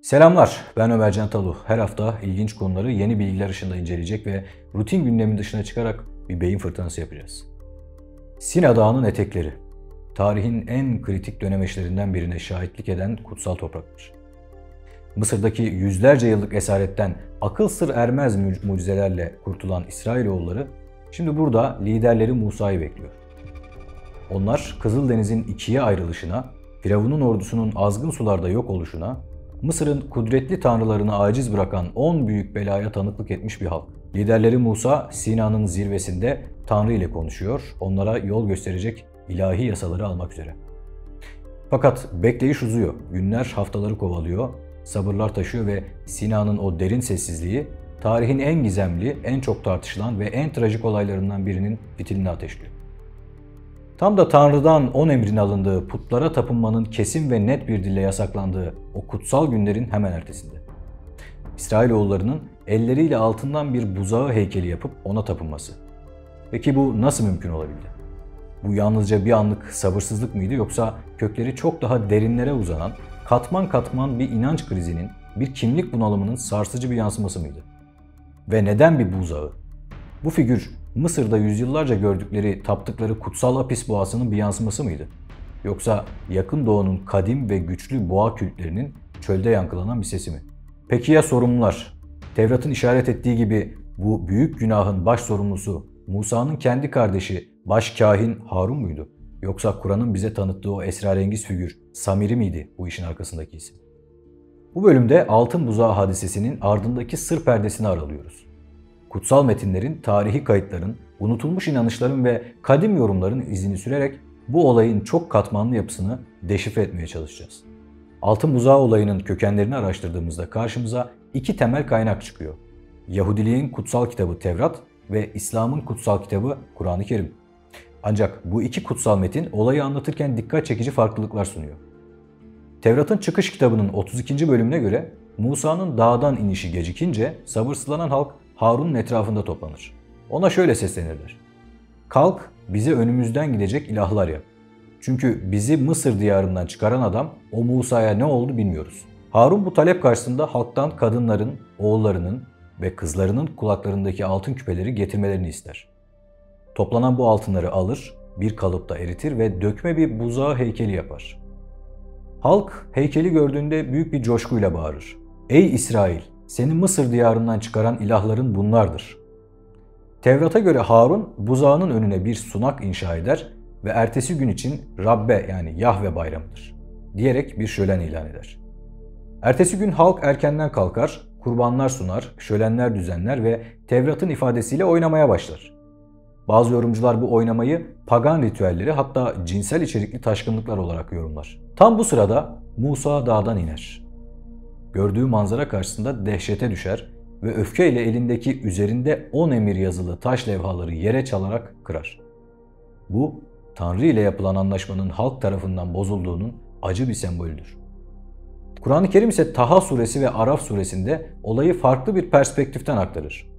Selamlar, ben Ömer Can Talu. Her hafta ilginç konuları yeni bilgiler ışığında inceleyecek ve rutin gündemin dışına çıkarak bir beyin fırtınası yapacağız. Sina Dağı'nın etekleri, tarihin en kritik dönemeçlerinden birine şahitlik eden kutsal topraklar. Mısır'daki yüzlerce yıllık esaretten akıl sır ermez mucizelerle kurtulan İsrailoğulları şimdi burada liderleri Musa'yı bekliyor. Onlar Kızıldeniz'in ikiye ayrılışına, Firavun'un ordusunun azgın sularda yok oluşuna, Mısır'ın kudretli tanrılarını aciz bırakan 10 büyük belaya tanıklık etmiş bir halk. Liderleri Musa, Sina'nın zirvesinde Tanrı ile konuşuyor, onlara yol gösterecek ilahi yasaları almak üzere. Fakat bekleyiş uzuyor, günler haftaları kovalıyor, sabırlar taşıyor ve Sina'nın o derin sessizliği, tarihin en gizemli, en çok tartışılan ve en trajik olaylarından birinin fitilini ateşliyor. Tam da Tanrı'dan 10 emrin alındığı, putlara tapınmanın kesin ve net bir dille yasaklandığı o kutsal günlerin hemen ertesinde. İsrailoğullarının elleriyle altından bir buzağı heykeli yapıp ona tapınması. Peki bu nasıl mümkün olabildi? Bu yalnızca bir anlık sabırsızlık mıydı yoksa kökleri çok daha derinlere uzanan, katman katman bir inanç krizinin, bir kimlik bunalımının sarsıcı bir yansıması mıydı? Ve neden bir buzağı? Bu figür Mısır'da yüzyıllarca gördükleri, taptıkları kutsal Apis boğasının bir yansıması mıydı? Yoksa Yakın Doğu'nun kadim ve güçlü boğa kültlerinin çölde yankılanan bir sesi mi? Peki ya sorumlular? Tevrat'ın işaret ettiği gibi bu büyük günahın baş sorumlusu Musa'nın kendi kardeşi baş kahin Harun muydu? Yoksa Kur'an'ın bize tanıttığı o esrarengiz figür Samiri miydi bu işin arkasındaki isim? Bu bölümde Altın Buzağı hadisesinin ardındaki sır perdesini aralıyoruz. Kutsal metinlerin, tarihi kayıtların, unutulmuş inanışların ve kadim yorumların izini sürerek bu olayın çok katmanlı yapısını deşifre etmeye çalışacağız. Altın Buzağı olayının kökenlerini araştırdığımızda karşımıza iki temel kaynak çıkıyor. Yahudiliğin kutsal kitabı Tevrat ve İslam'ın kutsal kitabı Kur'an-ı Kerim. Ancak bu iki kutsal metin olayı anlatırken dikkat çekici farklılıklar sunuyor. Tevrat'ın çıkış kitabının 32. bölümüne göre Musa'nın dağdan inişi gecikince sabırsızlanan halk Harun'un etrafında toplanır. Ona şöyle seslenirler: "Kalk, bize önümüzden gidecek ilahlar yap. Çünkü bizi Mısır diyarından çıkaran adam o Musa'ya ne oldu bilmiyoruz." Harun bu talep karşısında halktan kadınların, oğullarının ve kızlarının kulaklarındaki altın küpeleri getirmelerini ister. Toplanan bu altınları alır, bir kalıpta eritir ve dökme bir buzağı heykeli yapar. Halk heykeli gördüğünde büyük bir coşkuyla bağırır: "Ey İsrail! Seni Mısır diyarından çıkaran ilahların bunlardır." Tevrat'a göre Harun buzağının önüne bir sunak inşa eder ve ertesi gün için Rabbe yani Yahve bayramıdır diyerek bir şölen ilan eder. Ertesi gün halk erkenden kalkar, kurbanlar sunar, şölenler düzenler ve Tevrat'ın ifadesiyle oynamaya başlar. Bazı yorumcular bu oynamayı pagan ritüelleri hatta cinsel içerikli taşkınlıklar olarak yorumlar. Tam bu sırada Musa dağdan iner. Gördüğü manzara karşısında dehşete düşer ve öfkeyle elindeki üzerinde 10 emir yazılı taş levhaları yere çalarak kırar. Bu, Tanrı ile yapılan anlaşmanın halk tarafından bozulduğunun acı bir sembolüdür. Kur'an-ı Kerim ise Taha suresi ve Araf suresinde olayı farklı bir perspektiften aktarır.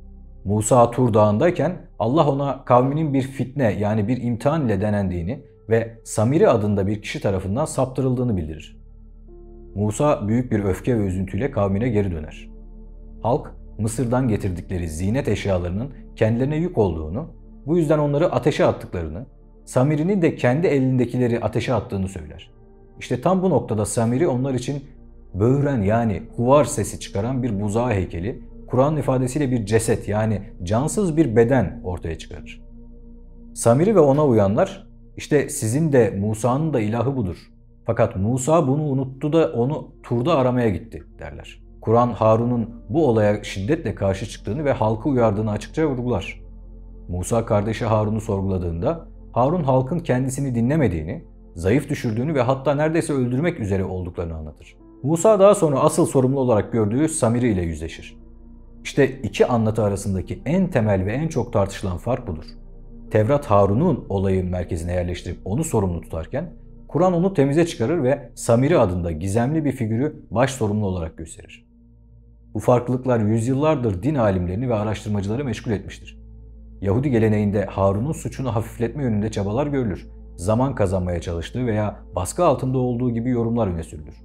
Musa Tur Dağı'ndayken Allah ona kavminin bir fitne yani bir imtihan ile denendiğini ve Samiri adında bir kişi tarafından saptırıldığını bildirir. Musa büyük bir öfke ve üzüntüyle kavmine geri döner. Halk Mısır'dan getirdikleri ziynet eşyalarının kendilerine yük olduğunu, bu yüzden onları ateşe attıklarını, Samiri'nin de kendi elindekileri ateşe attığını söyler. İşte tam bu noktada Samiri onlar için böğren yani huvar sesi çıkaran bir buzağı heykeli, Kur'an'ın ifadesiyle bir ceset yani cansız bir beden ortaya çıkarır. Samiri ve ona uyanlar, işte sizin de Musa'nın da ilahı budur. Fakat Musa bunu unuttu da onu Tur'da aramaya gitti derler. Kur'an Harun'un bu olaya şiddetle karşı çıktığını ve halkı uyardığını açıkça vurgular. Musa kardeşi Harun'u sorguladığında Harun halkın kendisini dinlemediğini, zayıf düşürdüğünü ve hatta neredeyse öldürmek üzere olduklarını anlatır. Musa daha sonra asıl sorumlu olarak gördüğü Samiri ile yüzleşir. İşte iki anlatı arasındaki en temel ve en çok tartışılan fark budur. Tevrat Harun'un olayın merkezine yerleştirip onu sorumlu tutarken, Kur'an onu temize çıkarır ve Samiri adında gizemli bir figürü baş sorumlu olarak gösterir. Bu farklılıklar yüzyıllardır din alimlerini ve araştırmacıları meşgul etmiştir. Yahudi geleneğinde Harun'un suçunu hafifletme yönünde çabalar görülür. Zaman kazanmaya çalıştığı veya baskı altında olduğu gibi yorumlar öne sürülür.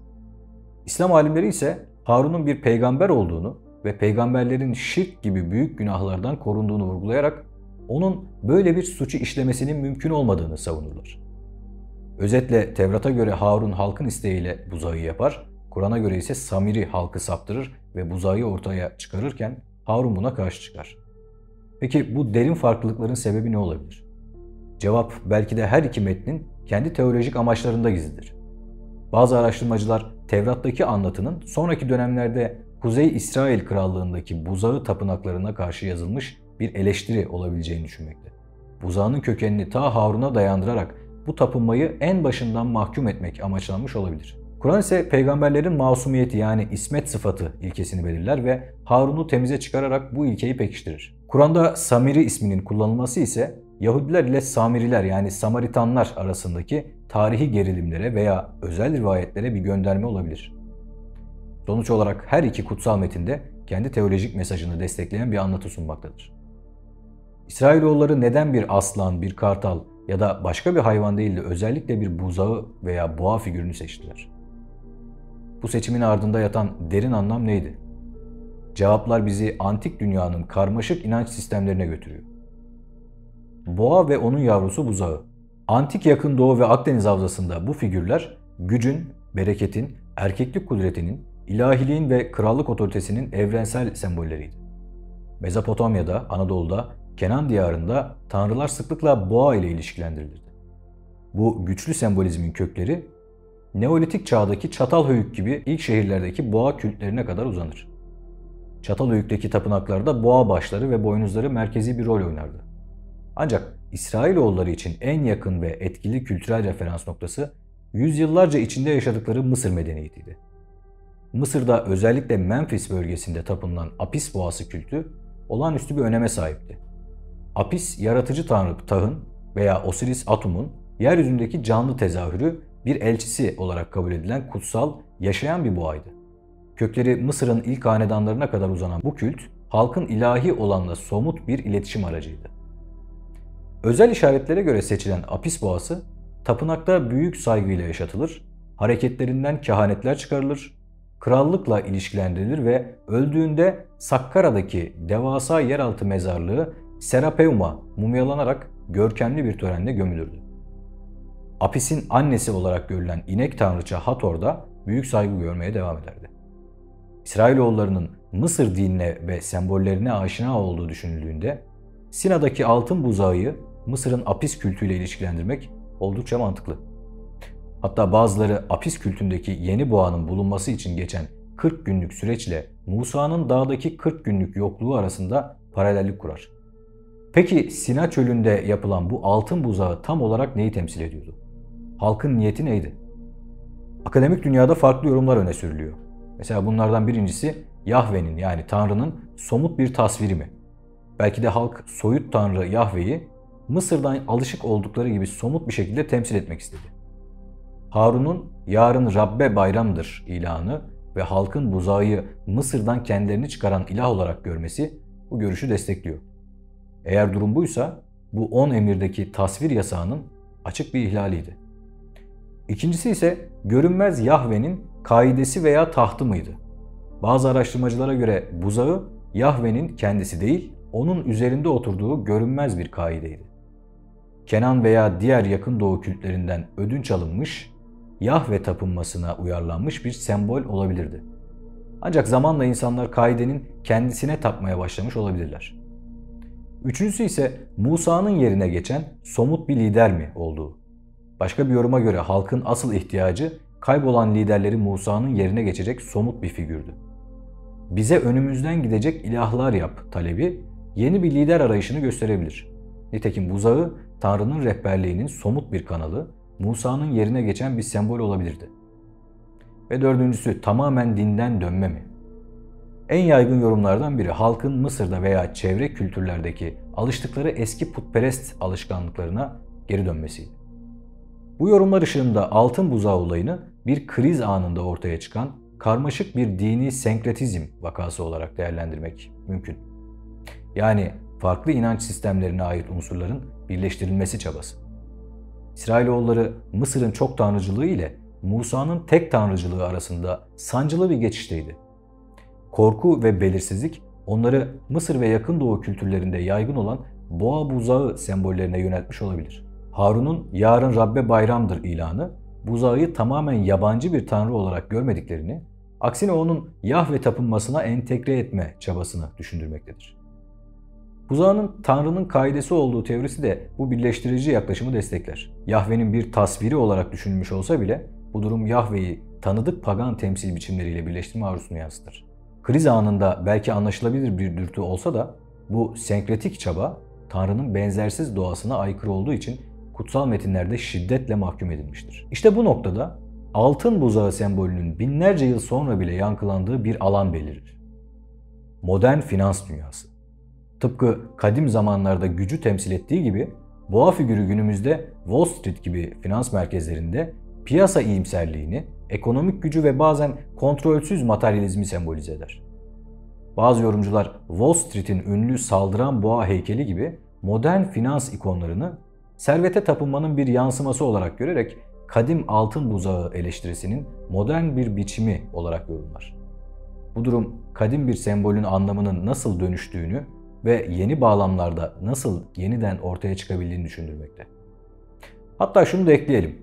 İslam alimleri ise Harun'un bir peygamber olduğunu ve peygamberlerin şirk gibi büyük günahlardan korunduğunu vurgulayarak onun böyle bir suçu işlemesinin mümkün olmadığını savunurlar. Özetle Tevrat'a göre Harun halkın isteğiyle buzağı yapar, Kur'an'a göre ise Samiri halkı saptırır ve buzağı ortaya çıkarırken Harun buna karşı çıkar. Peki bu derin farklılıkların sebebi ne olabilir? Cevap belki de her iki metnin kendi teolojik amaçlarında gizlidir. Bazı araştırmacılar Tevrat'taki anlatının sonraki dönemlerde Kuzey İsrail Krallığındaki buzağı tapınaklarına karşı yazılmış bir eleştiri olabileceğini düşünmekte. Buzağının kökenini ta Harun'a dayandırarak bu tapınmayı en başından mahkum etmek amaçlanmış olabilir. Kur'an ise peygamberlerin masumiyeti yani ismet sıfatı ilkesini belirler ve Harun'u temize çıkararak bu ilkeyi pekiştirir. Kur'an'da Samiri isminin kullanılması ise Yahudiler ile Samiriler yani Samaritanlar arasındaki tarihi gerilimlere veya özel rivayetlere bir gönderme olabilir. Sonuç olarak her iki kutsal metinde kendi teolojik mesajını destekleyen bir anlatı sunmaktadır. İsrailoğulları neden bir aslan, bir kartal ya da başka bir hayvan değil de özellikle bir buzağı veya boğa figürünü seçtiler? Bu seçimin ardında yatan derin anlam neydi? Cevaplar bizi antik dünyanın karmaşık inanç sistemlerine götürüyor. Boğa ve onun yavrusu buzağı. Antik Yakın Doğu ve Akdeniz havzasında bu figürler gücün, bereketin, erkeklik kudretinin, ilahiliğin ve krallık otoritesinin evrensel sembolleriydi. Mezopotamya'da, Anadolu'da, Kenan diyarında tanrılar sıklıkla boğa ile ilişkilendirilirdi. Bu güçlü sembolizmin kökleri Neolitik çağdaki Çatalhöyük gibi ilk şehirlerdeki boğa kültlerine kadar uzanır. Çatalhöyük'teki tapınaklarda boğa başları ve boynuzları merkezi bir rol oynardı. Ancak İsrailoğulları için en yakın ve etkili kültürel referans noktası yüzyıllarca içinde yaşadıkları Mısır medeniyetiydi. Mısır'da özellikle Memphis bölgesinde tapınılan Apis boğası kültü olağanüstü bir öneme sahipti. Apis, yaratıcı tanrı Ptah'ın veya Osiris Atum'un yeryüzündeki canlı tezahürü, bir elçisi olarak kabul edilen kutsal, yaşayan bir boğaydı. Kökleri Mısır'ın ilk hanedanlarına kadar uzanan bu kült, halkın ilahi olanla somut bir iletişim aracıydı. Özel işaretlere göre seçilen Apis boğası, tapınakta büyük saygıyla yaşatılır, hareketlerinden kehanetler çıkarılır, krallıkla ilişkilendirilir ve öldüğünde Sakkara'daki devasa yeraltı mezarlığı Serapeum'a mumyalanarak görkemli bir törenle gömülürdü. Apis'in annesi olarak görülen inek tanrıça Hathor da büyük saygı görmeye devam ederdi. İsrailoğullarının Mısır dinine ve sembollerine aşina olduğu düşünüldüğünde Sina'daki altın buzağı Mısır'ın Apis kültüyle ilişkilendirmek oldukça mantıklı. Hatta bazıları Apis kültündeki yeni boğanın bulunması için geçen 40 günlük süreçle Musa'nın dağdaki 40 günlük yokluğu arasında paralellik kurar. Peki Sina çölünde yapılan bu altın buzağı tam olarak neyi temsil ediyordu? Halkın niyeti neydi? Akademik dünyada farklı yorumlar öne sürülüyor. Mesela bunlardan birincisi Yahve'nin yani Tanrı'nın somut bir tasviri mi? Belki de halk soyut Tanrı Yahve'yi Mısır'dan alışık oldukları gibi somut bir şekilde temsil etmek istedi. Harun'un yarın Rabbe bayramdır ilanı ve halkın buzağı Mısır'dan kendilerini çıkaran ilah olarak görmesi bu görüşü destekliyor. Eğer durum buysa bu 10 emirdeki tasvir yasağının açık bir ihlaliydi. İkincisi ise görünmez Yahve'nin kaidesi veya tahtı mıydı? Bazı araştırmacılara göre buzağı Yahve'nin kendisi değil, onun üzerinde oturduğu görünmez bir kaideydi. Kenan veya diğer yakın doğu kültlerinden ödünç alınmış, Yahve tapınmasına uyarlanmış bir sembol olabilirdi. Ancak zamanla insanlar kaidenin kendisine tapmaya başlamış olabilirler. Üçüncüsü ise Musa'nın yerine geçen somut bir lider mi olduğu. Başka bir yoruma göre halkın asıl ihtiyacı kaybolan liderleri Musa'nın yerine geçecek somut bir figürdü. Bize önümüzden gidecek ilahlar yap talebi yeni bir lider arayışını gösterebilir. Nitekim buzağı Tanrı'nın rehberliğinin somut bir kanalı, Musa'nın yerine geçen bir sembol olabilirdi. Ve dördüncüsü tamamen dinden dönme mi? En yaygın yorumlardan biri halkın Mısır'da veya çevre kültürlerdeki alıştıkları eski putperest alışkanlıklarına geri dönmesiydi. Bu yorumlar ışığında altın buzağı olayını bir kriz anında ortaya çıkan karmaşık bir dini senkretizm vakası olarak değerlendirmek mümkün. Yani farklı inanç sistemlerine ait unsurların birleştirilmesi çabası. İsrailoğulları Mısır'ın çok tanrıcılığı ile Musa'nın tek tanrıcılığı arasında sancılı bir geçişteydi. Korku ve belirsizlik onları Mısır ve Yakın Doğu kültürlerinde yaygın olan boğa buzağı sembollerine yöneltmiş olabilir. Harun'un yarın Rabbe bayramdır ilanı, buzağı tamamen yabancı bir tanrı olarak görmediklerini, aksine onun Yahve tapınmasına entegre etme çabasını düşündürmektedir. Buzağının Tanrı'nın kaidesi olduğu teorisi de bu birleştirici yaklaşımı destekler. Yahve'nin bir tasviri olarak düşünülmüş olsa bile bu durum Yahve'yi tanıdık pagan temsil biçimleriyle birleştirme arzusunu yansıtır. Kriz anında belki anlaşılabilir bir dürtü olsa da bu senkretik çaba Tanrı'nın benzersiz doğasına aykırı olduğu için kutsal metinlerde şiddetle mahkum edilmiştir. İşte bu noktada altın buzağı sembolünün binlerce yıl sonra bile yankılandığı bir alan belirir. Modern finans dünyası. Tıpkı kadim zamanlarda gücü temsil ettiği gibi boğa figürü günümüzde Wall Street gibi finans merkezlerinde piyasa iyimserliğini, ekonomik gücü ve bazen kontrolsüz materyalizmi sembolize eder. Bazı yorumcular Wall Street'in ünlü saldıran boğa heykeli gibi modern finans ikonlarını servete tapınmanın bir yansıması olarak görerek kadim altın buzağı eleştirisinin modern bir biçimi olarak yorumlar. Bu durum kadim bir sembolün anlamının nasıl dönüştüğünü ve yeni bağlamlarda nasıl yeniden ortaya çıkabildiğini düşündürmekte. Hatta şunu da ekleyelim.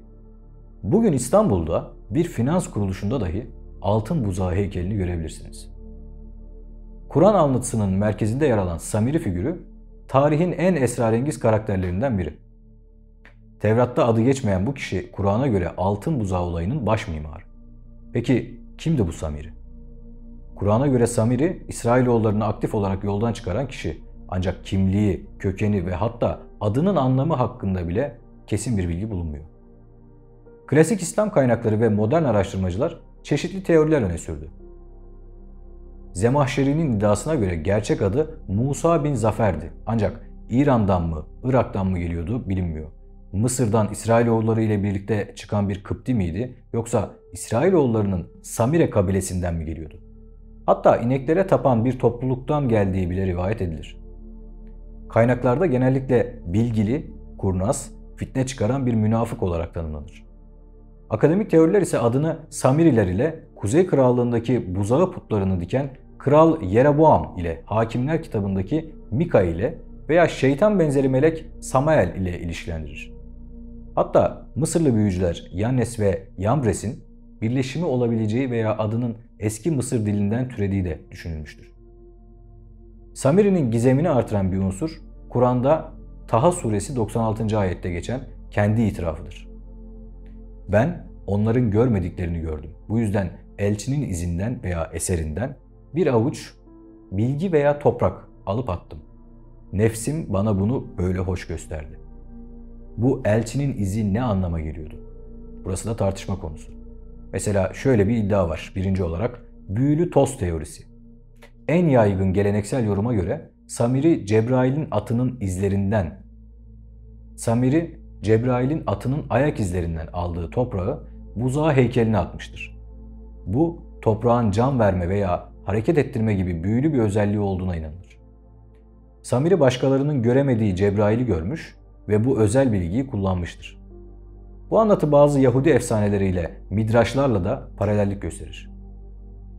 Bugün İstanbul'da bir finans kuruluşunda dahi altın buzağı heykelini görebilirsiniz. Kur'an anlatısının merkezinde yer alan Samiri figürü tarihin en esrarengiz karakterlerinden biri. Tevrat'ta adı geçmeyen bu kişi Kur'an'a göre altın buzağı olayının baş mimarı. Peki kimdi bu Samiri? Kur'an'a göre Samiri, İsrailoğullarını aktif olarak yoldan çıkaran kişi. Ancak kimliği, kökeni ve hatta adının anlamı hakkında bile kesin bir bilgi bulunmuyor. Klasik İslam kaynakları ve modern araştırmacılar çeşitli teoriler öne sürdü. Zemahşeri'nin iddiasına göre gerçek adı Musa bin Zafer'di. Ancak İran'dan mı, Irak'tan mı geliyordu bilinmiyor. Mısır'dan İsrailoğulları ile birlikte çıkan bir Kıpti miydi yoksa İsrailoğullarının Samire kabilesinden mi geliyordu? Hatta ineklere tapan bir topluluktan geldiği bile rivayet edilir. Kaynaklarda genellikle bilgili, kurnaz, fitne çıkaran bir münafık olarak tanımlanır. Akademik teoriler ise adını Samiriler ile Kuzey Krallığındaki buzağı putlarını diken Kral Yeroboam ile Hakimler kitabındaki Mika ile veya şeytan benzeri melek Samael ile ilişkilendirir. Hatta Mısırlı büyücüler Yannes ve Yambres'in birleşimi olabileceği veya adının eski Mısır dilinden türediği de düşünülmüştür. Samiri'nin gizemini artıran bir unsur, Kur'an'da Taha suresi 96. ayette geçen kendi itirafıdır. Ben onların görmediklerini gördüm. Bu yüzden elçinin izinden veya eserinden bir avuç bilgi veya toprak alıp attım. Nefsim bana bunu böyle hoş gösterdi. Bu elçinin izi ne anlama geliyordu? Burası da tartışma konusu. Mesela şöyle bir iddia var. Birinci olarak büyülü toz teorisi. En yaygın geleneksel yoruma göre Samiri Cebrail'in atının ayak izlerinden aldığı toprağı buzağı heykeline atmıştır. Bu toprağın can verme veya hareket ettirme gibi büyülü bir özelliği olduğuna inanılır. Samiri başkalarının göremediği Cebrail'i görmüş ve bu özel bilgiyi kullanmıştır. Bu anlatı bazı Yahudi efsaneleriyle, midraşlarla da paralellik gösterir.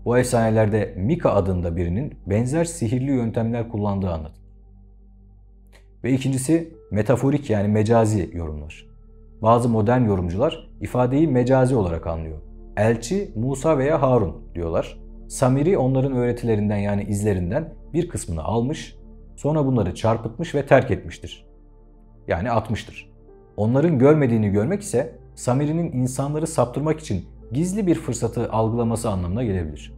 Bu efsanelerde Mika adında birinin benzer sihirli yöntemler kullandığı anlatılır. Ve ikincisi metaforik yani mecazi yorumlar. Bazı modern yorumcular ifadeyi mecazi olarak anlıyor. Elçi Musa veya Harun diyorlar. Samiri onların öğretilerinden yani izlerinden bir kısmını almış, sonra bunları çarpıtmış ve terk etmiştir. Yani atmıştır. Onların görmediğini görmek ise Samiri'nin insanları saptırmak için gizli bir fırsatı algılaması anlamına gelebilir.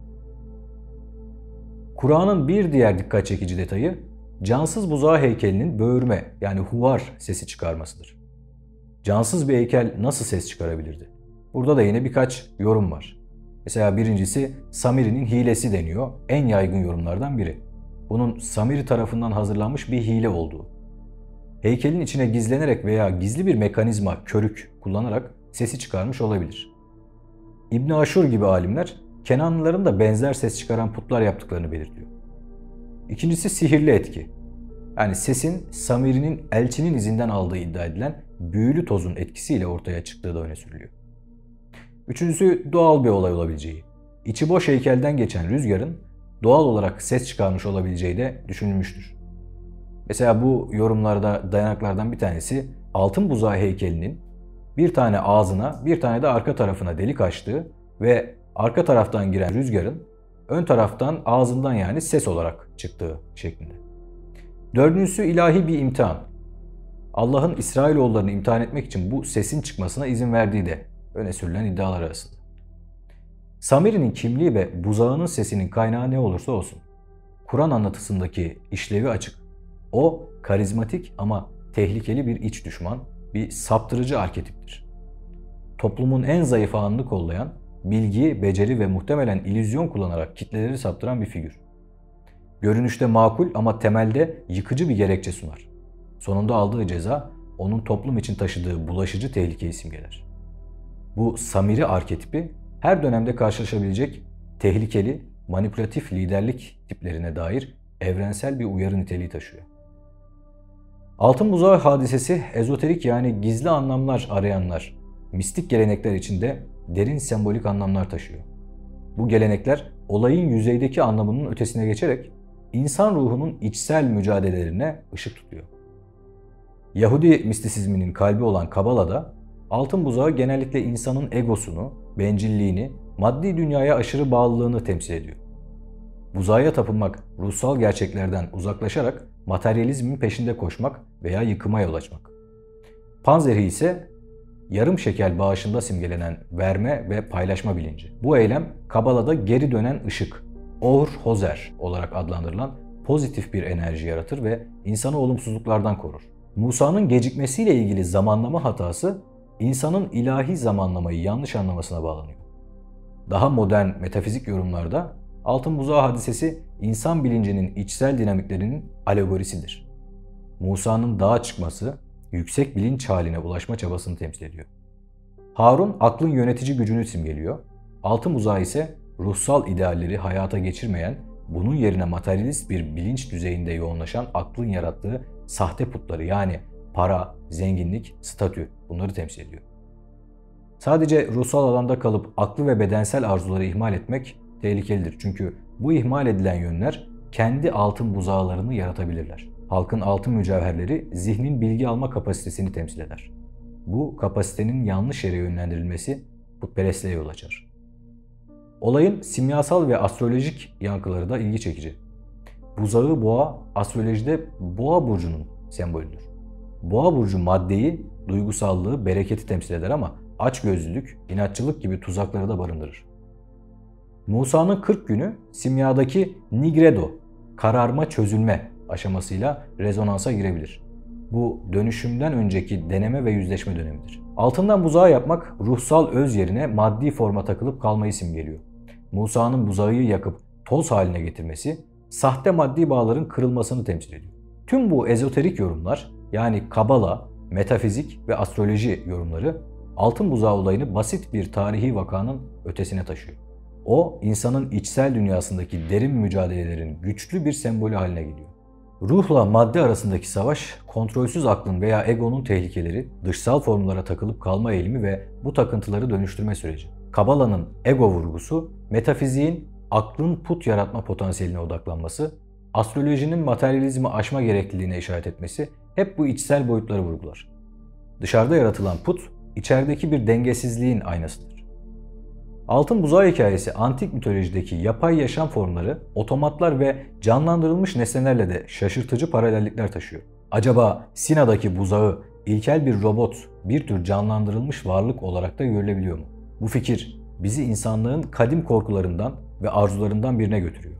Kur'an'ın bir diğer dikkat çekici detayı cansız buzağı heykelinin böğürme yani huvar sesi çıkarmasıdır. Cansız bir heykel nasıl ses çıkarabilirdi? Burada da yine birkaç yorum var. Mesela birincisi Samiri'nin hilesi deniyor. En yaygın yorumlardan biri. Bunun Samiri tarafından hazırlanmış bir hile olduğu. Heykelin içine gizlenerek veya gizli bir mekanizma, körük kullanarak sesi çıkarmış olabilir. İbn Aşur gibi alimler Kenanlıların da benzer ses çıkaran putlar yaptıklarını belirtiyor. İkincisi sihirli etki. Yani sesin Samiri'nin elçinin izinden aldığı iddia edilen büyülü tozun etkisiyle ortaya çıktığı da öne sürülüyor. Üçüncüsü doğal bir olay olabileceği. İçi boş heykelden geçen rüzgarın doğal olarak ses çıkarmış olabileceği de düşünülmüştür. Mesela bu yorumlarda dayanaklardan bir tanesi altın buzağı heykelinin bir tane ağzına bir tane de arka tarafına delik açtığı ve arka taraftan giren rüzgarın ön taraftan ağzından yani ses olarak çıktığı şeklinde. Dördüncüsü ilahi bir imtihan. Allah'ın İsrailoğullarını imtihan etmek için bu sesin çıkmasına izin verdiği de öne sürülen iddialar arasında. Samiri'nin kimliği ve buzağının sesinin kaynağı ne olursa olsun, Kur'an anlatısındaki işlevi açık. O karizmatik ama tehlikeli bir iç düşman, bir saptırıcı arketiptir. Toplumun en zayıf anını kollayan, bilgi, beceri ve muhtemelen illüzyon kullanarak kitleleri saptıran bir figür. Görünüşte makul ama temelde yıkıcı bir gerekçe sunar. Sonunda aldığı ceza, onun toplum için taşıdığı bulaşıcı tehlikeyi simgeler. Bu Samiri arketipi, her dönemde karşılaşabilecek tehlikeli, manipülatif liderlik tiplerine dair evrensel bir uyarı niteliği taşıyor. Altın buzağı hadisesi, ezoterik yani gizli anlamlar arayanlar, mistik gelenekler içinde derin sembolik anlamlar taşıyor. Bu gelenekler, olayın yüzeydeki anlamının ötesine geçerek, insan ruhunun içsel mücadelelerine ışık tutuyor. Yahudi mistisizminin kalbi olan Kabala'da, altın buzağı genellikle insanın egosunu, bencilliğini, maddi dünyaya aşırı bağlılığını temsil ediyor. Buzağa tapınmak, ruhsal gerçeklerden uzaklaşarak materyalizmin peşinde koşmak veya yıkıma yol açmak. Panzehri ise yarım şekel bağışında simgelenen verme ve paylaşma bilinci. Bu eylem Kabala'da geri dönen ışık, Or Hozer olarak adlandırılan pozitif bir enerji yaratır ve insanı olumsuzluklardan korur. Musa'nın gecikmesiyle ilgili zamanlama hatası, insanın ilahi zamanlamayı yanlış anlamasına bağlanıyor. Daha modern metafizik yorumlarda altın buzağı hadisesi insan bilincinin içsel dinamiklerinin alegorisidir. Musa'nın dağa çıkması, yüksek bilinç haline ulaşma çabasını temsil ediyor. Harun aklın yönetici gücünü simgeliyor. Altın buzağı ise ruhsal idealleri hayata geçirmeyen, bunun yerine materyalist bir bilinç düzeyinde yoğunlaşan aklın yarattığı sahte putları yani para, zenginlik, statü bunları temsil ediyor. Sadece ruhsal alanda kalıp aklı ve bedensel arzuları ihmal etmek tehlikelidir. Çünkü bu ihmal edilen yönler kendi altın buzağlarını yaratabilirler. Halkın altın mücevherleri zihnin bilgi alma kapasitesini temsil eder. Bu kapasitenin yanlış yere yönlendirilmesi putperestliğe yol açar. Olayın simyasal ve astrolojik yankıları da ilgi çekici. Buzağı boğa, astrolojide boğa burcunun sembolüdür. Boğa burcu maddeyi, duygusallığı, bereketi temsil eder ama açgözlülük, inatçılık gibi tuzakları da barındırır. Musa'nın 40 günü simyadaki nigredo, kararma çözülme aşamasıyla rezonansa girebilir. Bu dönüşümden önceki deneme ve yüzleşme dönemidir. Altından buzağı yapmak ruhsal öz yerine maddi forma takılıp kalmayı simgeliyor. Musa'nın buzağı yakıp toz haline getirmesi sahte maddi bağların kırılmasını temsil ediyor. Tüm bu ezoterik yorumlar yani Kabala, metafizik ve astroloji yorumları altın buzağı olayını basit bir tarihi vakanın ötesine taşıyor. O, insanın içsel dünyasındaki derin mücadelelerin güçlü bir sembolü haline geliyor. Ruhla madde arasındaki savaş, kontrolsüz aklın veya egonun tehlikeleri, dışsal formlara takılıp kalma eğilimi ve bu takıntıları dönüştürme süreci. Kabala'nın ego vurgusu, metafiziğin aklın put yaratma potansiyeline odaklanması, astrolojinin materyalizmi aşma gerekliliğine işaret etmesi hep bu içsel boyutları vurgular. Dışarıda yaratılan put, içerideki bir dengesizliğin aynasıdır. Altın buzağı hikayesi antik mitolojideki yapay yaşam formları, otomatlar ve canlandırılmış nesnelerle de şaşırtıcı paralellikler taşıyor. Acaba Sina'daki buzağı ilkel bir robot, bir tür canlandırılmış varlık olarak da görülebiliyor mu? Bu fikir bizi insanlığın kadim korkularından ve arzularından birine götürüyor.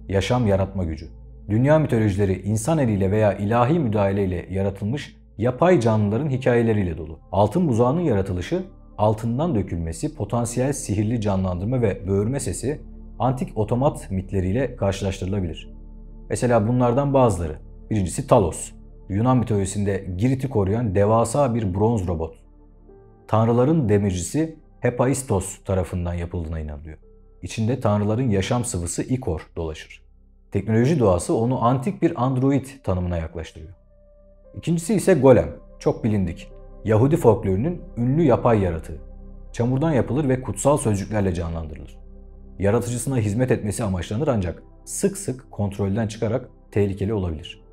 Yaşam yaratma gücü. Dünya mitolojileri insan eliyle veya ilahi müdahaleyle yaratılmış yapay canlıların hikayeleriyle dolu. Altın buzağının yaratılışı, altından dökülmesi, potansiyel sihirli canlandırma ve böğürme sesi antik otomat mitleriyle karşılaştırılabilir. Mesela bunlardan bazıları. Birincisi Talos. Yunan mitolojisinde Girit'i koruyan devasa bir bronz robot. Tanrıların demircisi Hephaistos tarafından yapıldığına inanılıyor. İçinde tanrıların yaşam sıvısı ikor dolaşır. Teknoloji doğası onu antik bir android tanımına yaklaştırıyor. İkincisi ise Golem. Çok bilindik. Yahudi folklorunun ünlü yapay yaratığı. Çamurdan yapılır ve kutsal sözcüklerle canlandırılır. yaratıcısına hizmet etmesi amaçlanır ancak sık sık kontrolden çıkarak tehlikeli olabilir.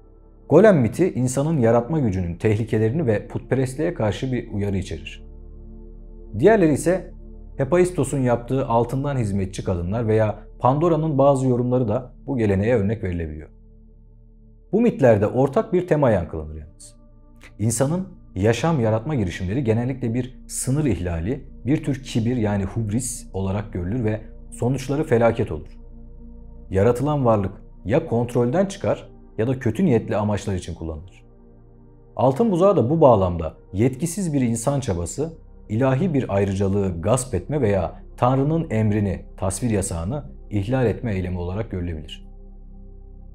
Golem miti insanın yaratma gücünün tehlikelerini ve putperestliğe karşı bir uyarı içerir. Diğerleri ise Hephaistos'un yaptığı altından hizmetçi kadınlar veya Pandora'nın bazı yorumları da bu geleneğe örnek verilebiliyor. Bu mitlerde ortak bir tema yankılanır yalnız. İnsanın yaşam yaratma girişimleri genellikle bir sınır ihlali, bir tür kibir yani hubris olarak görülür ve sonuçları felaket olur. Yaratılan varlık ya kontrolden çıkar ya da kötü niyetli amaçlar için kullanılır. Altın buzağı da bu bağlamda yetkisiz bir insan çabası, ilahi bir ayrıcalığı gasp etme veya Tanrı'nın emrini, tasvir yasağını ihlal etme eylemi olarak görülebilir.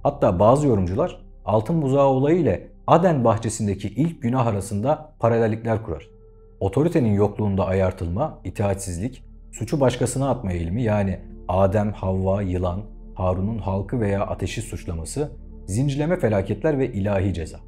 Hatta bazı yorumcular altın buzağı olayı ile Aden bahçesindeki ilk günah arasında paralellikler kurar. Otoritenin yokluğunda ayartılma, itaatsizlik, suçu başkasına atma eğilimi yani Adem, Havva, yılan, Harun'un halkı veya ateşi suçlaması, zincirleme felaketler ve ilahi ceza.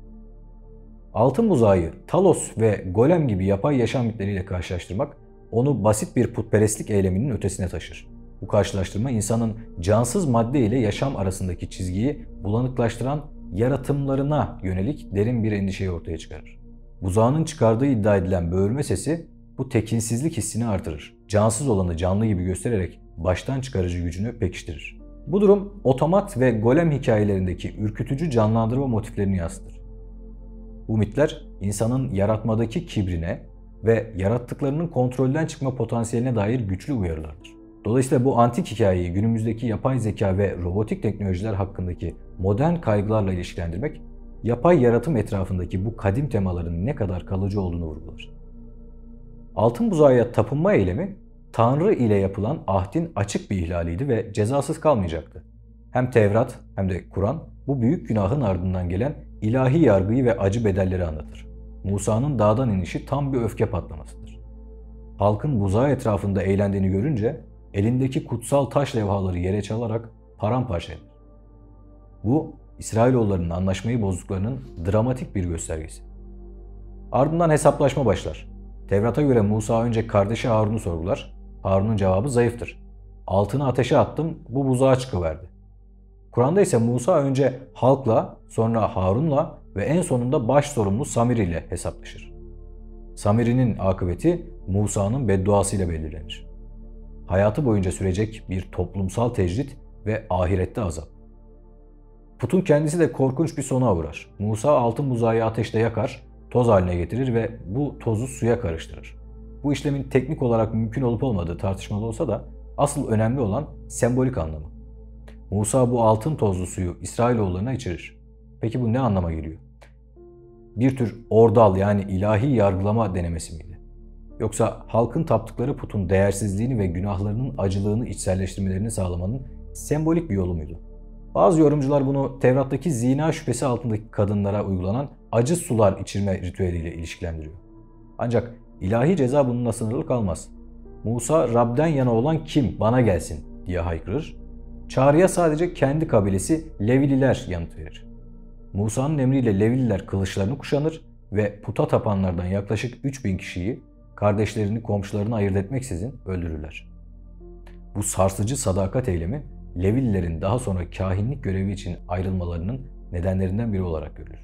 Altın buzağı, Talos ve Golem gibi yapay yaşam mitleriyle karşılaştırmak onu basit bir putperestlik eyleminin ötesine taşır. Bu karşılaştırma insanın cansız madde ile yaşam arasındaki çizgiyi bulanıklaştıran yaratımlarına yönelik derin bir endişeyi ortaya çıkarır. Buzağının çıkardığı iddia edilen böğürme sesi bu tekinsizlik hissini artırır. Cansız olanı canlı gibi göstererek baştan çıkarıcı gücünü pekiştirir. Bu durum otomat ve golem hikayelerindeki ürkütücü canlandırma motiflerini yansıtır. Bu mitler insanın yaratmadaki kibrine ve yarattıklarının kontrolden çıkma potansiyeline dair güçlü uyarılardır. Dolayısıyla bu antik hikayeyi günümüzdeki yapay zeka ve robotik teknolojiler hakkındaki modern kaygılarla ilişkilendirmek, yapay yaratım etrafındaki bu kadim temaların ne kadar kalıcı olduğunu vurgular. Altın buzağıya tapınma eylemi, Tanrı ile yapılan ahdin açık bir ihlaliydi ve cezasız kalmayacaktı. Hem Tevrat hem de Kur'an bu büyük günahın ardından gelen ilahi yargıyı ve acı bedelleri anlatır. Musa'nın dağdan inişi tam bir öfke patlamasıdır. Halkın buzağı etrafında eğlendiğini görünce elindeki kutsal taş levhaları yere çalarak paramparça eder. Bu, İsrailoğullarının anlaşmayı bozduklarının dramatik bir göstergesi. Ardından hesaplaşma başlar. Tevrat'a göre Musa önce kardeşi Harun'u sorgular. Harun'un cevabı zayıftır. Altını ateşe attım, bu buzağa çıkıverdi. Kur'an'da ise Musa önce halkla, sonra Harun'la ve en sonunda baş sorumlu Samiri ile hesaplaşır. Samiri'nin akıbeti Musa'nın bedduasıyla belirlenir. Hayatı boyunca sürecek bir toplumsal tecrit ve ahirette azap. Putun kendisi de korkunç bir sona uğrar. Musa altın buzağı ateşte yakar, toz haline getirir ve bu tozu suya karıştırır. Bu işlemin teknik olarak mümkün olup olmadığı tartışmalı olsa da asıl önemli olan sembolik anlamı. Musa bu altın tozlu suyu İsrailoğullarına içirir. Peki bu ne anlama geliyor? Bir tür ordal yani ilahi yargılama denemesi miydi? Yoksa halkın taptıkları putun değersizliğini ve günahlarının acılığını içselleştirmelerini sağlamanın sembolik bir yolu muydu? Bazı yorumcular bunu Tevrat'taki zina şüphesi altındaki kadınlara uygulanan acı sular içirme ritüeliyle ilişkilendiriyor. Ancak ilahi ceza bununla sınırlı kalmaz. Musa, Rab'den yana olan kim bana gelsin diye haykırır. Çağrıya sadece kendi kabilesi Levililer yanıt verir. Musa'nın emriyle Levililer kılıçlarını kuşanır ve puta tapanlardan yaklaşık 3000 kişiyi kardeşlerini, komşularını ayırt etmeksizin öldürürler. Bu sarsıcı sadakat eylemi Levililerin daha sonra kahinlik görevi için ayrılmalarının nedenlerinden biri olarak görülür.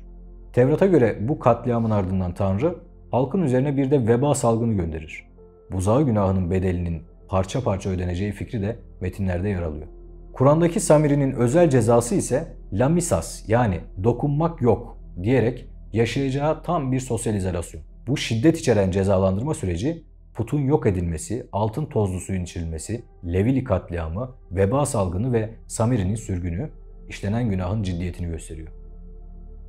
Tevrat'a göre bu katliamın ardından Tanrı halkın üzerine bir de veba salgını gönderir. Buzağı günahının bedelinin parça parça ödeneceği fikri de metinlerde yer alıyor. Kur'an'daki Samiri'nin özel cezası ise lamisas yani dokunmak yok diyerek yaşayacağı tam bir sosyal izolasyon. Bu şiddet içeren cezalandırma süreci putun yok edilmesi, altın tozlu suyun içilmesi, Levili katliamı, veba salgını ve Samiri'nin sürgünü işlenen günahın ciddiyetini gösteriyor.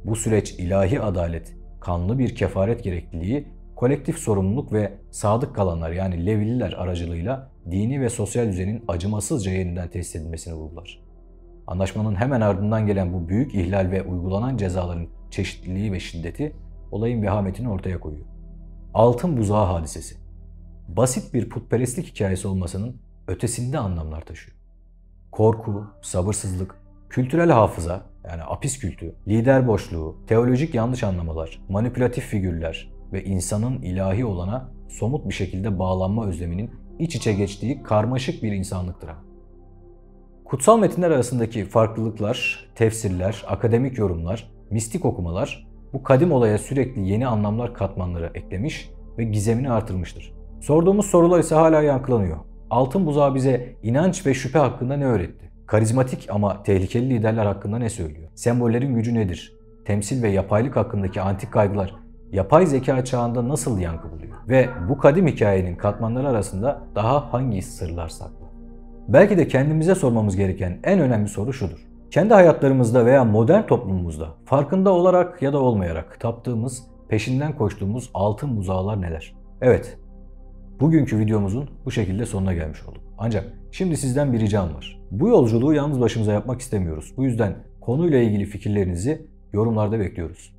Bu süreç ilahi adalet, kanlı bir kefaret gerekliliği, kolektif sorumluluk ve sadık kalanlar yani Levililer aracılığıyla dini ve sosyal düzenin acımasızca yeniden tesis edilmesini vurgular. Anlaşmanın hemen ardından gelen bu büyük ihlal ve uygulanan cezaların çeşitliliği ve şiddeti olayın vehametini ortaya koyuyor. Altın buzağı hadisesi. Basit bir putperestlik hikayesi olmasının ötesinde anlamlar taşıyor. Korku, sabırsızlık, kültürel hafıza yani apis kültü, lider boşluğu, teolojik yanlış anlamalar, manipülatif figürler ve insanın ilahi olana somut bir şekilde bağlanma özleminin iç içe geçtiği karmaşık bir insanlık dramı. Kutsal metinler arasındaki farklılıklar, tefsirler, akademik yorumlar, mistik okumalar bu kadim olaya sürekli yeni anlamlar katmanları eklemiş ve gizemini artırmıştır. Sorduğumuz sorular ise hala yankılanıyor. Altın buzağı bize inanç ve şüphe hakkında ne öğretti? Karizmatik ama tehlikeli liderler hakkında ne söylüyor? Sembollerin gücü nedir? Temsil ve yapaylık hakkındaki antik kaygılar yapay zeka çağında nasıl yankı buluyor? Ve bu kadim hikayenin katmanları arasında daha hangi sırlar saklı? Belki de kendimize sormamız gereken en önemli soru şudur. Kendi hayatlarımızda veya modern toplumumuzda farkında olarak ya da olmayarak taptığımız, peşinden koştuğumuz altın buzağlar neler? Evet, bugünkü videomuzun bu şekilde sonuna gelmiş olduk. Ancak şimdi sizden bir ricam var. Bu yolculuğu yalnız başımıza yapmak istemiyoruz. Bu yüzden konuyla ilgili fikirlerinizi yorumlarda bekliyoruz.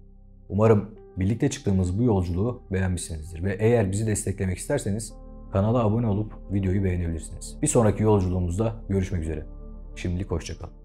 Umarım birlikte çıktığımız bu yolculuğu beğenmişsinizdir ve eğer bizi desteklemek isterseniz kanala abone olup videoyu beğenebilirsiniz. Bir sonraki yolculuğumuzda görüşmek üzere. Şimdilik hoşça kalın.